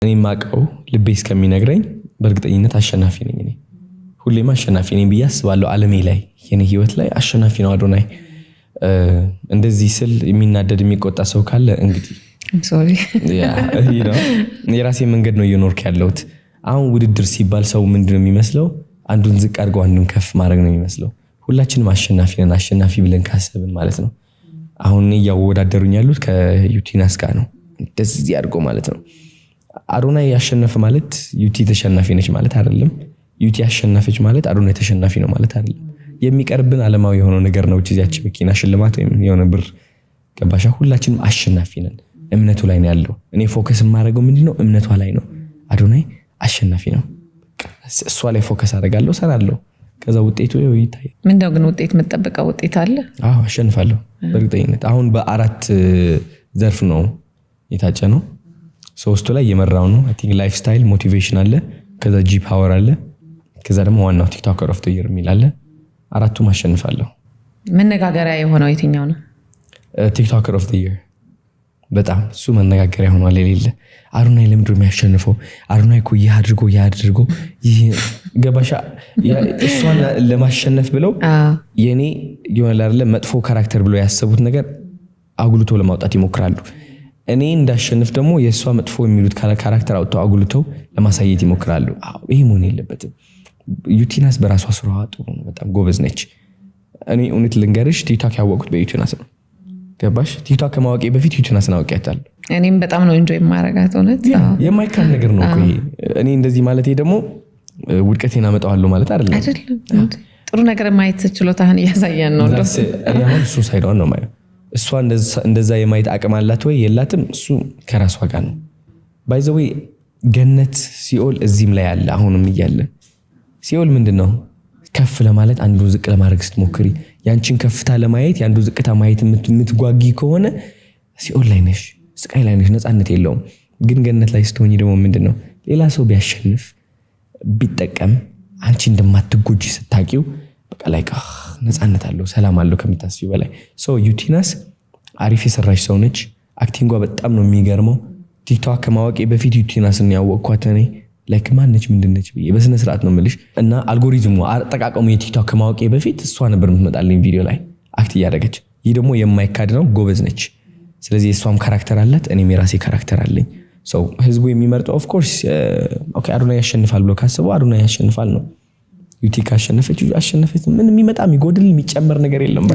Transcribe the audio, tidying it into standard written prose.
እኔ ማቀው ልቤ እስከሚነግረኝ በእርግጠኝነት አሸናፊ ነኝ። እኔ ሁሌም አሸናፊ ነኝ ብዬ አስባለሁ። ዓለሜ ላይ የኔ ህይወት ላይ አሸናፊ ነው አዶናይ። እንደዚህ ስል የሚናደድ የሚቆጣ ሰው ካለ እንግዲህ ሶሪ የራሴ መንገድ ነው እየኖርኩ ያለሁት። አሁን ውድድር ሲባል ሰው ምንድነው የሚመስለው? አንዱን ዝቅ አድርጎ አንዱን ከፍ ማድረግ ነው የሚመስለው። ሁላችንም አሸናፊ ነን፣ አሸናፊ ብለን ካሰብን ማለት ነው። አሁን እያወዳደሩኝ ያሉት ከዩቲናስ ጋር ነው፣ እንደዚህ አድርጎ ማለት ነው። አዶናይ ያሸነፈ ማለት ዩቲ ተሸናፊ ነች ማለት አይደለም። ዩቲ ያሸነፈች ማለት አዶናይ ተሸናፊ ነው ማለት አይደለም። የሚቀርብን ዓለማዊ የሆነ ነገር ነው። እዚያች መኪና ሽልማት ወይም የሆነ ብር ገባሻ። ሁላችንም አሸናፊ ነን። እምነቱ ላይ ነው ያለው። እኔ ፎከስ የማደርገው ምንድነው? እምነቷ ላይ ነው። አዶናይ አሸናፊ ነው። እሷ ላይ ፎከስ አደርጋለሁ፣ ሰራለሁ። ከዛ ውጤቱ ይታያል። ምንድነው ግን ውጤት መጠበቀው ውጤት አለ? አዎ አሸንፋለሁ በእርግጠኝነት። አሁን በአራት ዘርፍ ነው የታጨ ነው። ሶስቱ ላይ የመራው ነው። አይ ቲንክ ላይፍ ስታይል፣ ሞቲቬሽን አለ፣ ከዛ ጂ ፓወር አለ፣ ከዛ ደግሞ ዋናው ቲክቶከር ኦፍ ዘ ይር የሚል አለ። አራቱም አሸንፋለሁ። መነጋገሪያ የሆነው የትኛው ነው? ቲክቶከር ኦፍ ዘ ይር በጣም እሱ መነጋገሪያ ሆኗል። የሌለ አዶናይ ለምንድነው የሚያሸንፈው? አዶናይ እኮ ያድርጎ ይህ ገባሻ። እሷን ለማሸነፍ ብለው የኔ ይሆናል አይደለ መጥፎ ካራክተር ብለው ያሰቡት ነገር አጉልቶ ለማውጣት ይሞክራሉ። እኔ እንዳሸንፍ ደግሞ የእሷ መጥፎ የሚሉት ካራክተር አውጥተው አጉልተው ለማሳየት ይሞክራሉ። ይሄ መሆን የለበትም። ዩቲናስ በራሷ ስራዋ ጥሩ ነው፣ በጣም ጎበዝ ነች። እኔ እውነት ልንገርሽ ቲክቶክ ያወቁት በዩቲናስ ነው። ገባሽ? ቲክቶክ ከማወቄ በፊት ዩቲናስን አውቄያታለሁ። እኔም በጣም ነው ኢንጆይ ማረጋት። እውነት የማይካድ ነገር ነው እኮ ይሄ። እኔ እንደዚህ ማለቴ ደግሞ ውድቀቴን አመጣዋለሁ ማለት አይደለም። ጥሩ ነገር ማየት ችሎታህን እያሳየን ነው። እኔ አሁን እሱ ሳይዳውን ነው ማየው። እሷ እንደዛ የማየት አቅም አላት ወይ የላትም? እሱ ከራሷ ጋር ነው። ባይ ዘ ዌይ ገነት ሲኦል እዚህም ላይ አለ። አሁንም እያለ ሲኦል ምንድነው? ከፍ ለማለት አንዱ ዝቅ ለማድረግ ስትሞክሪ፣ ያንቺን ከፍታ ለማየት ያንዱ ዝቅታ ማየት የምትጓጊ ከሆነ ሲኦል ላይ ነሽ፣ ስቃይ ላይ ነሽ፣ ነፃነት የለውም። ግን ገነት ላይ ስትሆኚ ደግሞ ምንድነው? ሌላ ሰው ቢያሸንፍ ቢጠቀም አንቺ እንደማትጎጂ ስታቂው በቃ ላይ ነፃነት አለው፣ ሰላም አለው ከምታስቢው በላይ። ሶ ዩቲናስ አሪፍ የሰራች ሰው ነች። አክቲንጓ በጣም ነው የሚገርመው። ቲክቶክ ከማወቄ በፊት ዩቲናስን ያወቅኳት እኔ ላይክ ማነች ምንድነች ብዬ በስነ ስርዓት ነው የምልሽ። እና አልጎሪዝሙ አጠቃቀሙ የቲክቶክ ከማወቄ በፊት እሷ ነበር የምትመጣልኝ ቪዲዮ ላይ አክት እያደረገች። ይህ ደግሞ የማይካድ ነው፣ ጎበዝ ነች። ስለዚህ እሷም ካራክተር አላት፣ እኔም የራሴ ካራክተር አለኝ። ሶ ህዝቡ የሚመርጠው ኦፍ ኮርስ ኦኬ አዶናይ ያሸንፋል ብሎ ካሰበው አዶናይ ያሸንፋል ነው። ዩቲ ካሸነፈች አሸነፈች። ምን የሚመጣ የሚጎድል የሚጨመር ነገር የለም።